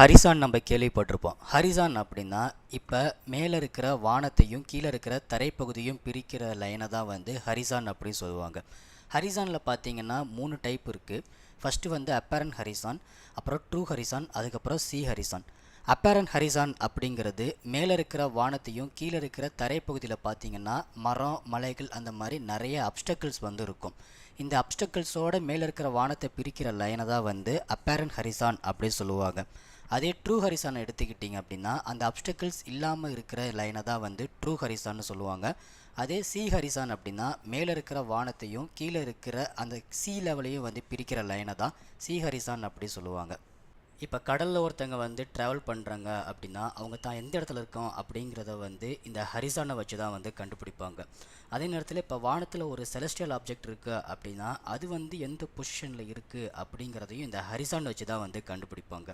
Horizon நம்ம கேள்விப்பட்டிருப்போம். Horizon அப்படின்னா இப்போ மேலே இருக்கிற வானத்தையும் கீழே இருக்கிற தரைப்பகுதியும் பிரிக்கிற லைனை தான் வந்து ஹரிசான் அப்படின்னு சொல்லுவாங்க. ஹரிசானில் பார்த்தீங்கன்னா 3 டைப் இருக்குது. ஃபஸ்ட்டு வந்து அப்பேரண்ட் ஹரிசான், அப்புறம் ட்ரூ ஹரிசான், அதுக்கப்புறம் சி ஹரிசான். அப்பேரண்ட் ஹரிசான் அப்படிங்கிறது மேலே இருக்கிற வானத்தையும் கீழே இருக்கிற தரைப்பகுதியில் பார்த்தீங்கன்னா மரம், மலைகள் அந்த மாதிரி நிறைய அப்டக்கிள்ஸ் வந்து இருக்கும். இந்த அப்டக்கிள்ஸோட மேலே இருக்கிற வானத்தை பிரிக்கிற லைனை தான் வந்து அப்பேரண்ட் ஹரிசான் அப்படி சொல்லுவாங்க. அதே ட்ரூ ஹரிசானை எடுத்துக்கிட்டிங்க அப்படின்னா அந்த அப்டக்கிள்ஸ் இல்லாமல் இருக்கிற லைனை தான் வந்து ட்ரூ ஹரிசான்னு சொல்லுவாங்க. அதே சி ஹரிசான் அப்படின்னா மேலே இருக்கிற வானத்தையும் கீழே இருக்கிற அந்த சி லெவலையும் வந்து பிரிக்கிற லைனை தான் சி ஹரிசான் அப்படி சொல்லுவாங்க. இப்போ கடலில் ஒருத்தங்க வந்து ட்ராவல் பண்ணுறாங்க அப்படின்னா அவங்க தான் எந்த இடத்துல இருக்கோம் அப்படிங்கிறத வந்து இந்த ஹரிசானை வச்சு தான் வந்து கண்டுபிடிப்பாங்க. அதே நேரத்தில் இப்போ வானத்தில் ஒரு செலஸ்டியல் ஆப்ஜெக்ட் இருக்குது அப்படின்னா அது வந்து எந்த பொசிஷனில் இருக்குது அப்படிங்கிறதையும் இந்த ஹரிசான் வச்சு தான் வந்து கண்டுபிடிப்பாங்க.